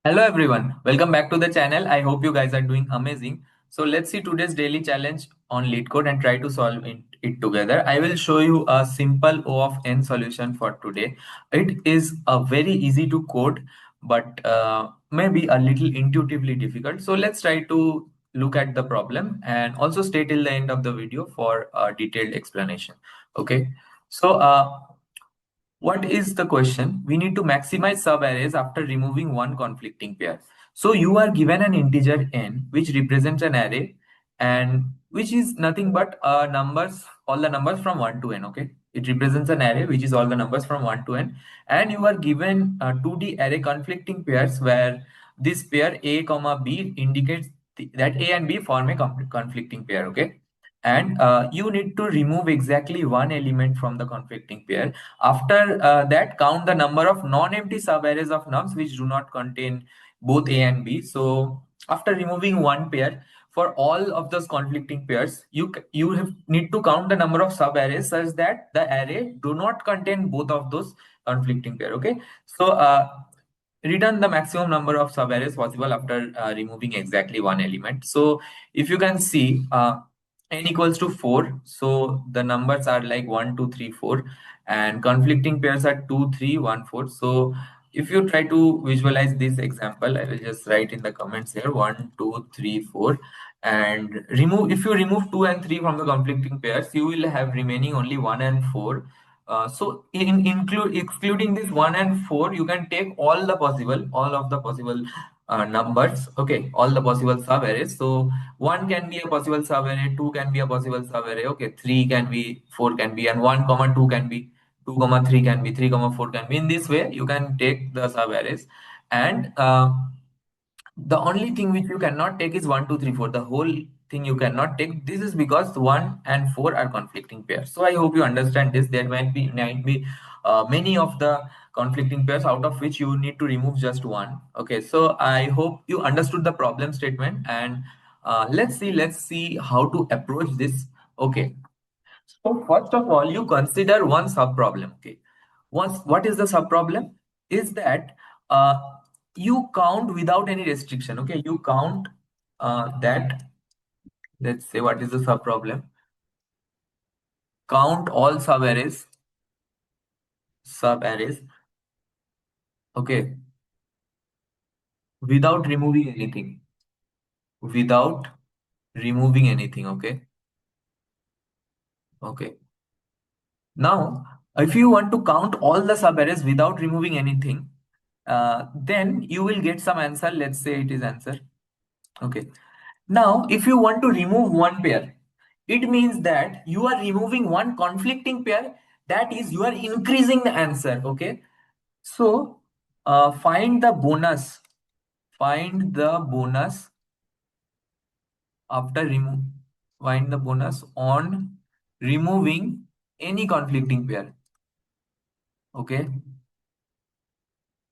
Hello everyone, welcome back to the channel. I hope you guys are doing amazing. So let's see today's daily challenge on Leetcode and try to solve it together. I will show you a simple O of n solution for today. It is a very easy to code, but maybe a little intuitively difficult. So let's try to look at the problem and also stay till the end of the video for a detailed explanation. Okay, so what is the question? We need to maximize subarrays after removing one conflicting pair. So you are given an integer n, which represents an array, and which is nothing but numbers, all the numbers from 1 to n. Okay, it represents an array which is all the numbers from 1 to n, and you are given 2D array conflicting pairs where this pair a comma b indicates that a and b form a conflicting pair. Okay, and you need to remove exactly one element from the conflicting pair. After that, count the number of non-empty subarrays of nums which do not contain both A and B. So after removing one pair, for all of those conflicting pairs, need to count the number of subarrays such that the array do not contain both of those conflicting pair. Okay, so return the maximum number of subarrays possible after removing exactly one element. So if you can see, n equals to 4, so the numbers are like 1 2 3 4, and conflicting pairs are 2 3 1 4. So if you try to visualize this example, I will just write in the comments here 1 2 3 4, and remove, if you remove 2 and 3 from the conflicting pairs, you will have remaining only 1 and 4. So in include excluding this 1 and 4, you can take all of the possible numbers. Okay, all the possible subarrays. So 1 can be a possible subarray, 2 can be a possible subarray. Okay, 3 can be, 4 can be, and 1 comma 2 can be, 2 comma 3 can be, 3 comma 4 can be. In this way, you can take the subarrays, and the only thing which you cannot take is 1 2 3 4. The whole thing you cannot take. This is because 1 and 4 are conflicting pairs. So I hope you understand this. There might be many of the conflicting pairs, out of which you need to remove just one. Okay, so I hope you understood the problem statement, and let's see how to approach this. Okay, so first of all, you consider one sub problem. Okay, once, what is the sub problem? Is that uh, you count without any restriction. Okay, you count that. Let's say, what is the sub problem? Count all sub arrays. Okay, without removing anything. Without removing anything. Okay, okay. Now, if you want to count all the subarrays without removing anything, then you will get some answer. Let's say it is answer. Okay. Now, if you want to remove one pair, it means that you are removing one conflicting pair. That is, you are increasing the answer. Okay. So, find the bonus. Find the bonus after remove. Find the bonus on removing any conflicting pair. Okay,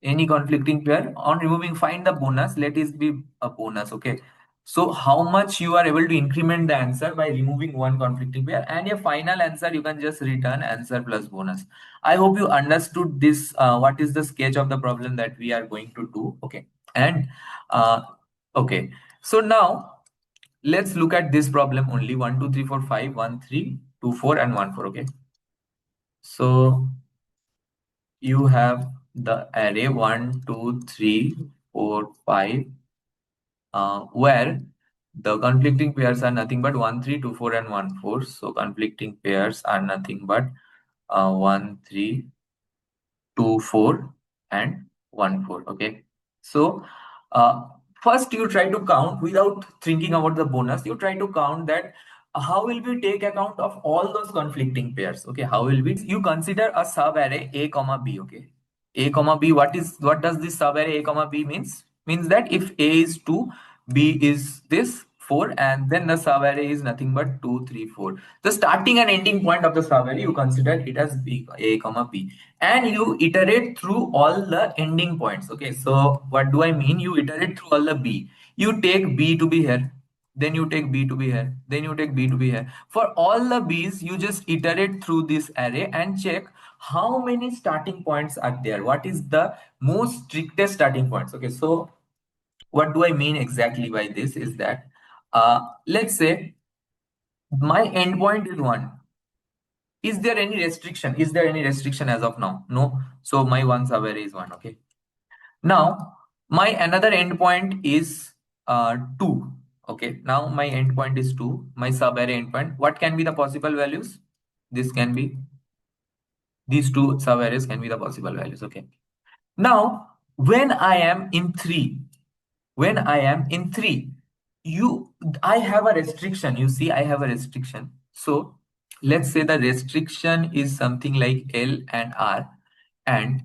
any conflicting pair on removing, find the bonus, let it be a bonus. Okay, so how much you are able to increment the answer by removing one conflicting pair, and your final answer you can just return answer plus bonus. I hope you understood this, what is the sketch of the problem that we are going to do. Okay, and uh, okay, so now let's look at this problem only. 1 2 3 4 5 1 3 2 4 and 1 4. Okay, so you have the array 1 2 3 4 5, where the conflicting pairs are nothing but 1 3 2 4 and 1 4. So conflicting pairs are nothing but 1 3 2 4 and 1 4. Okay, so uh, first you try to count without thinking about the bonus. You try to count that how will we take account of all those conflicting pairs. Okay, how will we, you consider a sub array a comma b. Okay, a comma b, what does this sub array a comma b means that if a is 2, b is this 4, and then the sub array is nothing but 2 3 4. The starting and ending point of the sub array, you consider it as b, a comma b, and you iterate through all the ending points. Okay, so what do I mean? You iterate through all the b. You take b to be here, then you take b to be here, then you take b to be here. For all the b's, you just iterate through this array and check how many starting points are there, what is the most strictest starting points. Okay, so What do I mean exactly by this is that, let's say my endpoint is 1. Is there any restriction? Is there any restriction as of now? No. So my one subarray is 1. Okay. Now my another endpoint is 2. Okay. Now my endpoint is 2. My subarray endpoint. What can be the possible values? This can be, these two subarrays can be the possible values. Okay. Now when I am in 3, when I am in 3, you I have a restriction. You see, I have a restriction. So let's say the restriction is something like L and R, and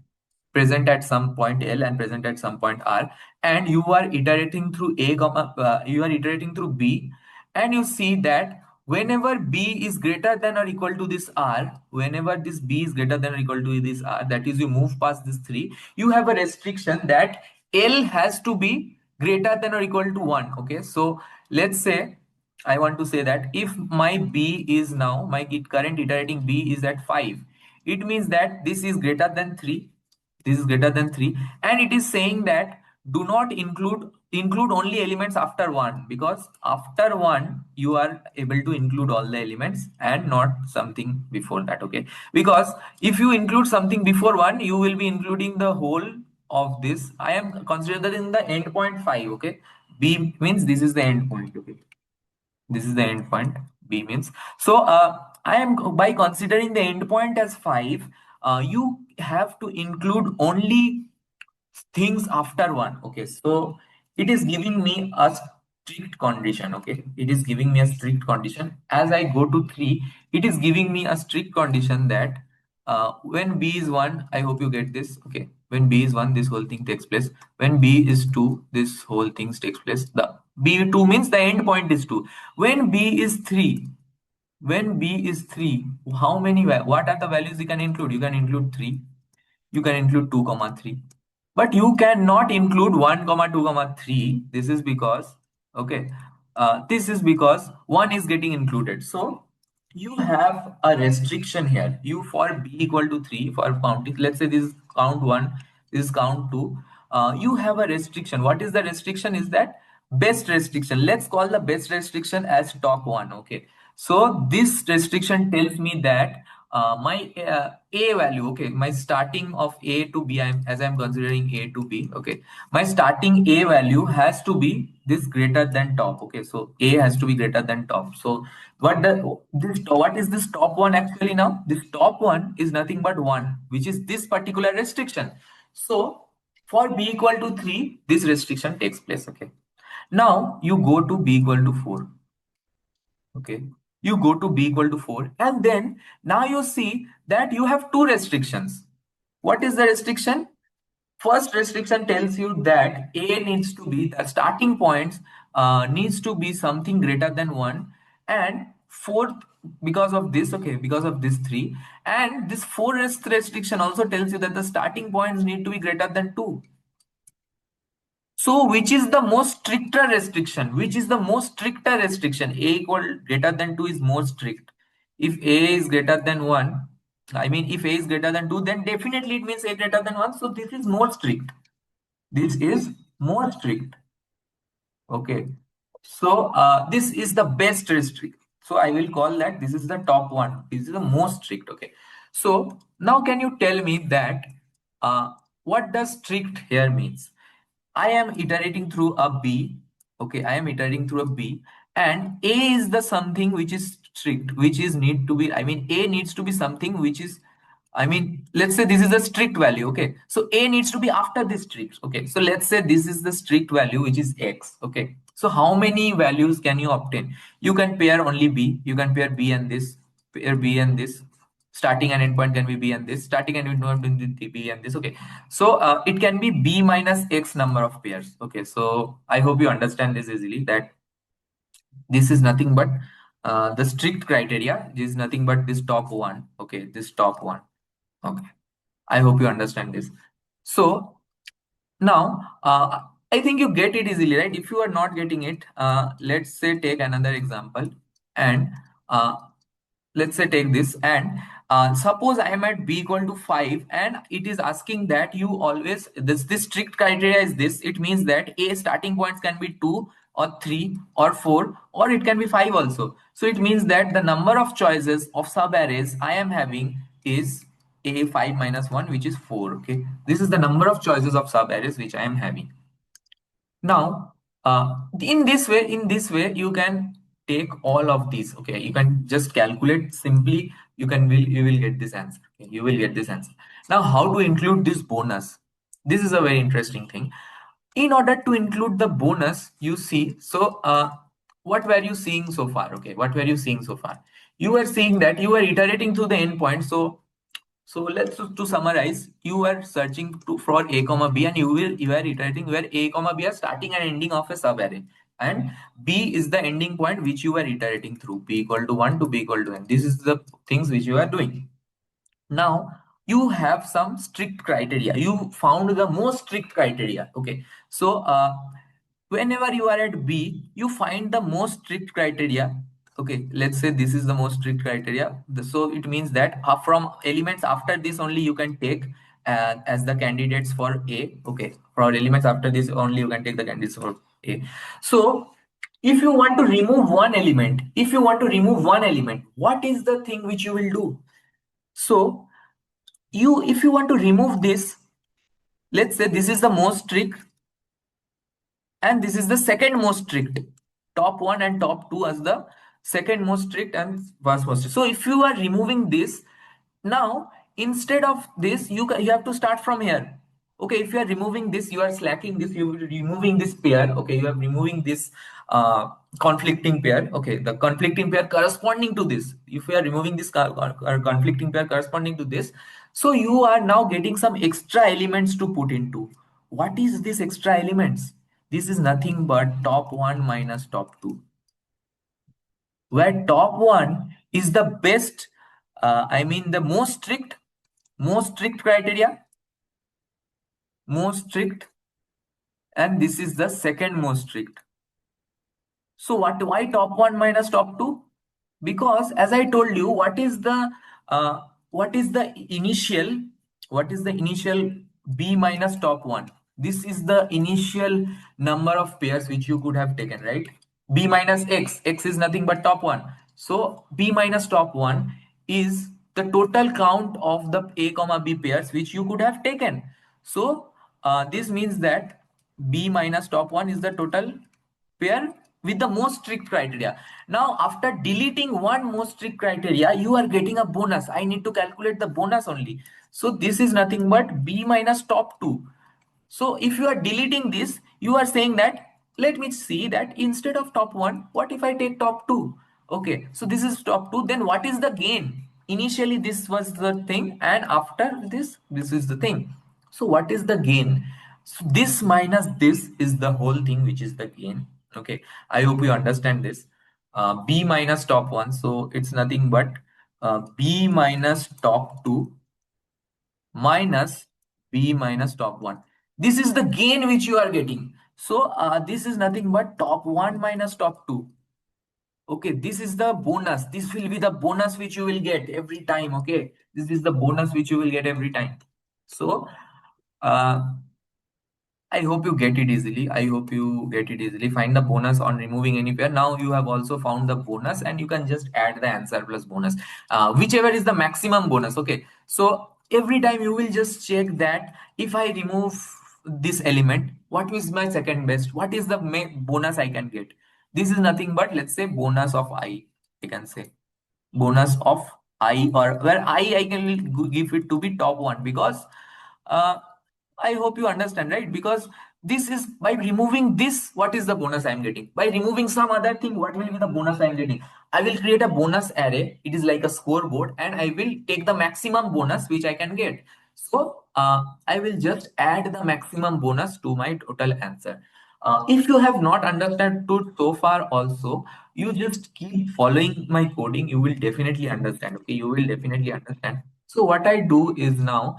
present at some point L and present at some point R, and you are iterating through you are iterating through B, and you see that whenever B is greater than or equal to this R, whenever this B is greater than or equal to this R, that is, you move past this 3, you have a restriction that L has to be greater than or equal to 1. Okay, so let's say I want to say that if my B is now, my current iterating B is at 5, it means that this is greater than 3, this is greater than 3, and it is saying that do not include only elements after 1, because after 1 you are able to include all the elements and not something before that. Okay, because if you include something before 1, you will be including the whole of this. I am considering the endpoint 5. Okay, B means this is the endpoint. Okay, this is the endpoint. B means, so I am, by considering the endpoint as 5, you have to include only things after 1. Okay, so it is giving me a strict condition. Okay, it is giving me a strict condition. As I go to 3, it is giving me a strict condition that when B is 1, I hope you get this. Okay, when B is 1, this whole thing takes place. When B is 2, this whole thing takes place. The B2 means the end point is 2. When B is 3, when B is 3, how many, what are the values you can include? You can include 3, you can include 2 comma 3, but you cannot include 1 comma 2 comma 3. This is because, okay, this is because 1 is getting included. So you have a restriction here. You, for B equal to 3, for counting, let's say this is count 1, this is count 2, you have a restriction. What is the restriction? Is that best restriction. Let's call the best restriction as top 1. Okay, so this restriction tells me that my A value, okay, my starting of A to B, as I'm considering A to B, okay, my starting A value has to be this greater than top. Okay, so A has to be greater than top. So what is this top 1 actually? Now this top 1 is nothing but 1, which is this particular restriction. So for B equal to 3, this restriction takes place. Okay, now you go to B equal to 4. Okay, you go to B equal to 4, and then now you see that you have two restrictions. What is the restriction? First restriction tells you that A needs to be, the starting points needs to be something greater than 1, and fourth, because of this, okay, because of this 3, and this fourth restriction also tells you that the starting points need to be greater than 2. So which is the most stricter restriction? Which is the most stricter restriction? A equal greater than 2 is more strict. If A is greater than 1, I mean, if A is greater than 2, then definitely it means A greater than 1. So this is more strict. This is more strict. Okay. So this is the best restrict. So I will call that this is the top 1. This is the most strict. Okay. So now can you tell me that what does strict here means? I am iterating through a B. Okay, I am iterating through a B, and A is the something which is strict, which is need to be, I mean, A needs to be something which is, I mean, let's say this is a strict value. Okay, so A needs to be after this strict. Okay, so let's say this is the strict value, which is X. Okay, so how many values can you obtain? You can pair only B, you can pair B and this, pair B and this, starting and endpoint can be B and this, starting and endpoint can be B and this. Okay, so it can be B minus X number of pairs. Okay, so I hope you understand this easily, that this is nothing but the strict criteria. This is nothing but this top 1. Okay, this top 1. Okay, I hope you understand this. So now I think you get it easily, right? If you are not getting it, let's say take another example, and uh, let's say take this, and Suppose I am at b equal to 5 and it is asking that you always this strict criteria is this. It means that a starting points can be 2 or 3 or 4 or it can be 5 also. So it means that the number of choices of sub arrays I am having is a 5 minus 1, which is 4. Okay, this is the number of choices of sub arrays which I am having. Now, in this way, you can take all of these. Okay, you can just calculate simply. You will get this answer. Okay, you will get this answer. Now, how to include this bonus? This is a very interesting thing. In order to include the bonus, you see. So, what were you seeing so far? Okay, what were you seeing so far? You were seeing that you were iterating through the endpoint. So let's to summarize, you are searching for a comma b and you are iterating where a comma b are starting and ending of a subarray, and b is the ending point which you are iterating through, b equal to 1 to b equal to n. This is the things which you are doing. Now you have some strict criteria. You found the most strict criteria. Okay, so whenever you are at b, you find the most strict criteria. Okay, let's say this is the most strict criteria. So it means that from elements after this only you can take as the candidates for a. Okay, for elements after this only you can take the candidates for a. So if you want to remove one element, what is the thing which you will do? So if you want to remove this, let's say this is the most strict and this is the second most strict. Top one and top two as the second most strict and first most strict. So if you are removing this, now instead of this, you have to start from here. Okay, if you are removing this, you are slacking this, you are removing this pair. Okay, you are removing this conflicting pair. Okay, the conflicting pair corresponding to this. If you are removing this conflicting pair corresponding to this, so you are now getting some extra elements to put into. What is this extra elements? This is nothing but top 1 minus top 2, where top 1 is the best, I mean the most strict criteria, most strict, and this is the second most strict. So why top 1 minus top 2? Because as I told you, uh, what is the initial b minus top 1? This is the initial number of pairs which you could have taken, right? B minus x is nothing but top 1. So b minus top 1 is the total count of the a comma b pairs which you could have taken. So this means that b minus top 1 is the total pair with the most strict criteria. Now after deleting one most strict criteria, you are getting a bonus. I need to calculate the bonus only. So this is nothing but b minus top 2. So if you are deleting this, you are saying that let me see that instead of top 1, what if I take top 2? Okay, so this is top 2, then what is the gain? Initially this was the thing and after this is the thing. So what is the gain? So this minus this is the whole thing which is the gain. Okay, I hope you understand this. B minus top 1, so it's nothing but B minus top 2 minus b minus top 1. This is the gain which you are getting. So this is nothing but top 1 minus top 2. Okay, this is the bonus. This will be the bonus which you will get every time. Okay, this is the bonus which you will get every time. So uh, I hope you get it easily. I hope you get it easily. Find the bonus on removing any pair. Now you have also found the bonus and you can just add the answer plus bonus. Whichever is the maximum bonus. Okay. So every time you will just check that if I remove this element, what is my second best? What is the bonus I can get? This is nothing but let's say bonus of I can say bonus of I, or where I can give it to be top 1 because uh, I hope you understand, right? Because this is by removing this, what is the bonus I'm getting? By removing some other thing, what will be the bonus I'm getting? I will create a bonus array. It is like a scoreboard, and I will take the maximum bonus which I can get. So I will just add the maximum bonus to my total answer. If you have not understood so far, also you just keep following my coding. You will definitely understand. Okay, you will definitely understand. So what I do is now.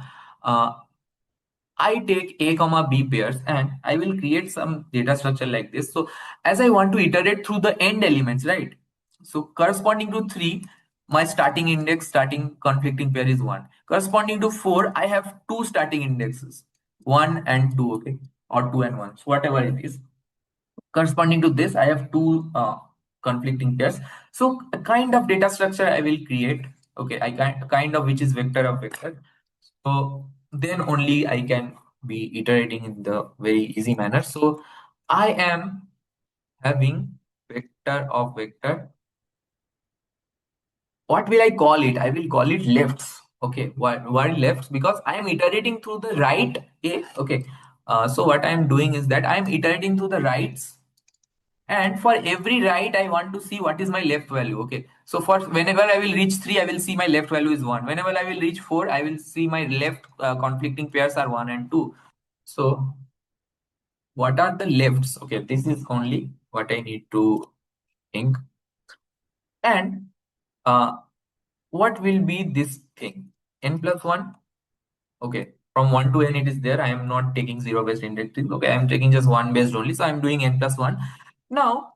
I take a comma b pairs and I will create some data structure like this. So as I want to iterate through the end elements, right? So corresponding to 3, my starting conflicting pair is 1. Corresponding to 4, I have two starting indexes, 1 and 2, okay, or 2 and 1, so whatever it is. Corresponding to this, I have two conflicting pairs. So a kind of data structure I will create, okay, kind of which is vector of vector. So then only I can be iterating in the very easy manner. So I am having vector of vector. What will I call it? I will call it lefts. Okay, why lefts? Because I am iterating through the right A. Okay, so what I am doing is that I am iterating through the rights, and for every right I want to see what is my left value. Okay, so for whenever I will reach 3, I will see my left value is 1. Whenever I will reach 4, I will see my left conflicting pairs are 1 and 2. So what are the lefts? Okay, this is only what I need to think. And uh, what will be this thing? N plus 1. Okay, from 1 to n it is there. I am not taking 0 based indexing. Okay, I am taking just 1 based only. So I am doing n plus 1. Now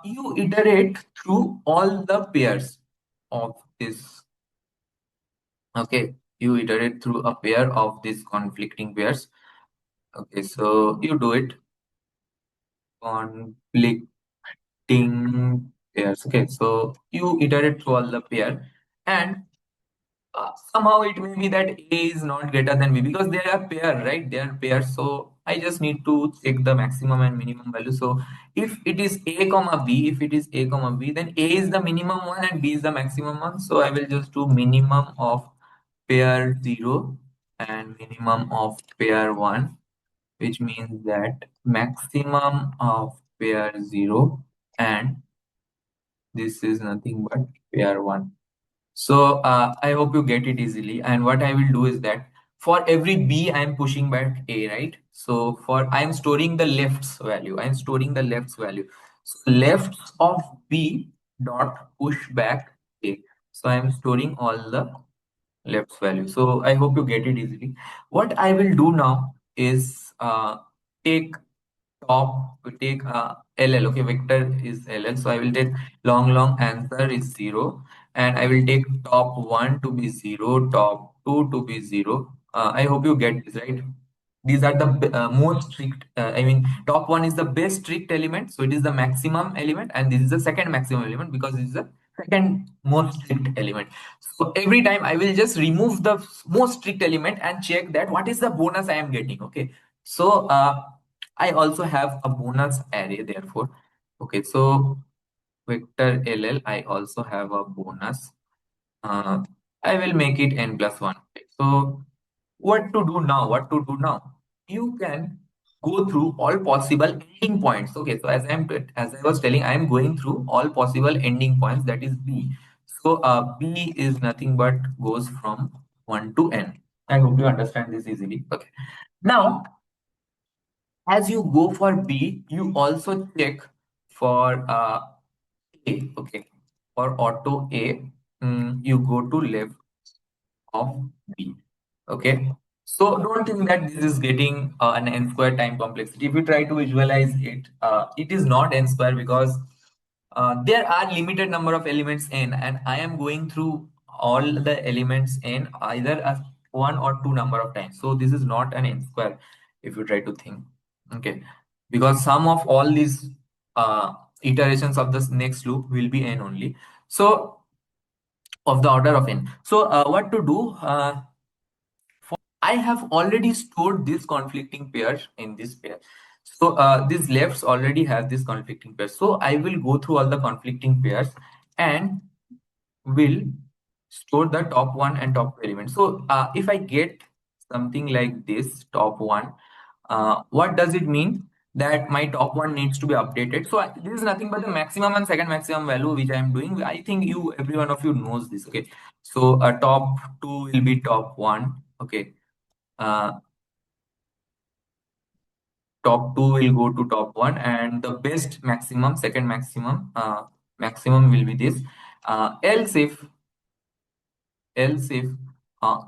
you iterate through all the pairs of this. Okay, you iterate through a pair of these conflicting pairs. Okay, so you do it conflicting pairs. Okay, so you iterate through all the pair, and somehow it may be that A is not greater than B because they are pair, right? They are pairs. So I just need to check the maximum and minimum value. So if it is A comma B, if it is A comma B, then A is the minimum one and B is the maximum one. So I will just do minimum of pair 0 and minimum of pair 1, which means that maximum of pair 0 and this is nothing but pair 1. So I hope you get it easily. And what I will do is that for every B, I am pushing back A, right? So for I am storing the left's value. I am storing the left's value. So lefts of B dot push back A. So I am storing all the left's value. So I hope you get it easily. What I will do now is take top we take ll. Okay, vector is ll, so I will take long answer is 0, and I will take top 1 to be 0, top 2 to be 0. I hope you get this right. These are the most strict, I mean top 1 is the best strict element, so it is the maximum element, and this is the second maximum element because it is the second most strict element. So every time I will just remove the most strict element and check that what is the bonus I am getting. Okay, so I also have a bonus array, therefore. Okay, so vector ll, I also have a bonus. Uh, I will make it n plus 1. Okay, so what to do now? What to do now? You can go through all possible ending points. Okay, so as I was telling, I am going through all possible ending points. That is b. So b is nothing but goes from 1 to n. I hope you understand this easily. Okay. Now, as you go for B, you also check for A. Okay, for auto A, you go to left of B. Okay, so don't think that this is getting an n square time complexity. If you try to visualize it, it is not n square because there are limited number of elements n, and I am going through all the elements n either as one or two number of times. So this is not an n square if you try to think. Okay, because sum of all these iterations of this next loop will be n only. So of the order of n. So what to do? I have already stored this conflicting pair in this pair. So these lefts already have this conflicting pair. So I will go through all the conflicting pairs and will store the top one and top two elements. So if I get something like this top one, what does it mean? That my top one needs to be updated. So this is nothing but the maximum and second maximum value which I am doing. I think every one of you knows this. Okay, so top two will be top one. Okay, uh, top two will go to top one, and the best maximum, second maximum, maximum will be this. Else if A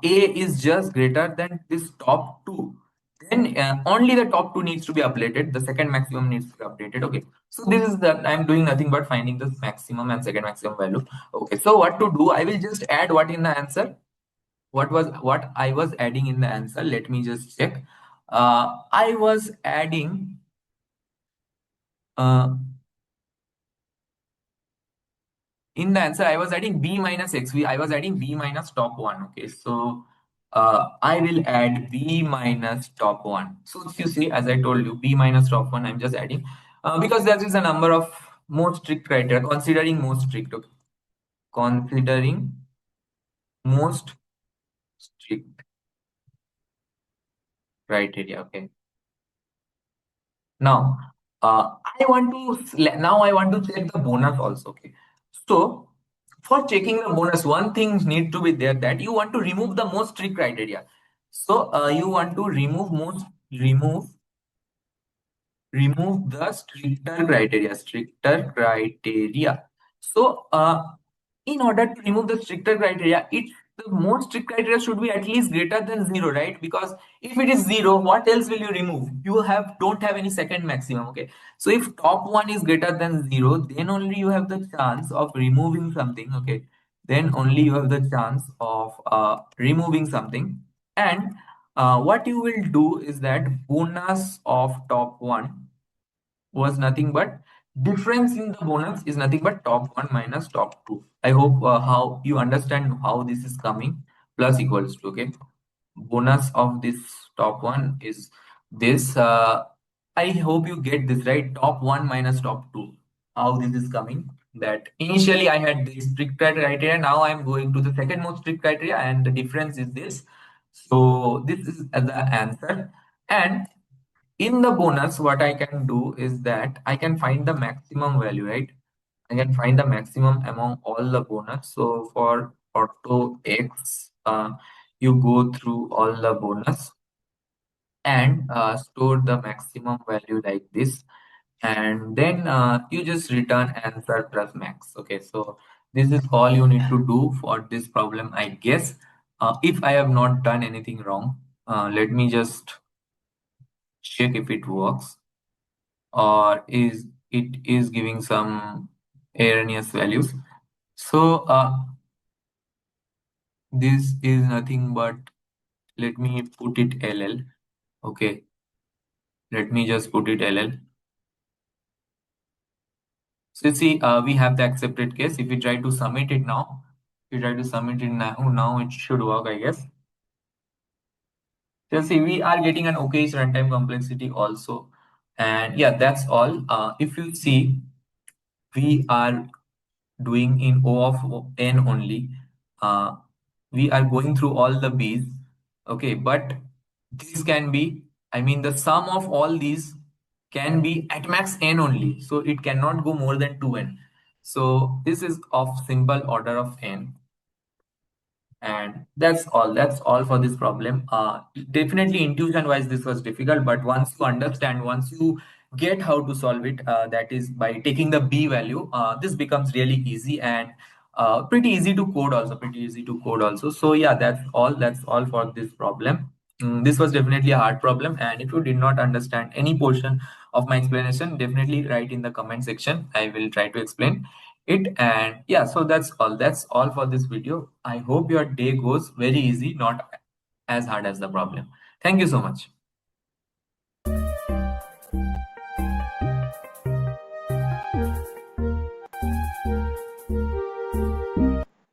is just greater than this top two, then only the top two needs to be updated. The second maximum needs to be updated. Okay. So this is that I'm doing nothing but finding the maximum and second maximum value. Okay. So what to do? I will just add what in the answer. What I was adding in the answer. Let me just check. I was adding. Uh, in the answer, I was adding b minus xv. I was adding b minus top one. Okay, so I will add b minus top one. So you see, as I told you, b minus top one. I'm just adding because there is a number of most strict criteria. Considering most strict. Okay, considering most strict criteria. Okay. Now, I want to check the bonus also. Okay, so for checking the bonus, one thing need to be there that you want to remove the most strict criteria. So you want to remove the stricter criteria. So in order to remove the stricter criteria, the most strict criteria should be at least greater than zero, right? Because if it is zero, what else will you remove? You don't have any second maximum. Okay, so if top one is greater than zero, then only you have the chance of removing something. Okay, then only you have the chance of removing something. And what you will do is that bonus of top one was nothing but difference in the bonus is nothing but top one minus top two. I hope how you understand how this is coming. Plus equals to, okay, bonus of this top one is this. I hope you get this right. Top one minus top two. How this is coming? That initially I had this strict criteria. Now I'm going to the second most strict criteria, and the difference is this. So this is the answer. And in the bonus, what I can do is that I can find the maximum value, right? I can find the maximum among all the bonus. So for auto X, you go through all the bonus and store the maximum value like this, and then you just return answer plus max. Okay, so this is all you need to do for this problem, I guess. If I have not done anything wrong, let me just check if it works, or is it is giving some erroneous values. So this is nothing but, let me put it ll. Okay, let me just put it ll. So see, we have the accepted case. If we try to submit it now, now it should work, I guess. So see, we are getting an okay runtime complexity also. And yeah, that's all. If you see, we are doing in O of n only. Uh, we are going through all the b's. Okay, but this can be, I mean, the sum of all these can be at max n only. So it cannot go more than 2n. So this is of simple order of n. And that's all for this problem. Definitely intuition wise this was difficult, but once you get how to solve it, that is by taking the b value, this becomes really easy, and pretty easy to code also. So yeah, that's all for this problem. This was definitely a hard problem, and if you did not understand any portion of my explanation, definitely write in the comment section. I will try to explain it. And yeah, so that's all for this video. I hope your day goes very easy, not as hard as the problem. Thank you so much.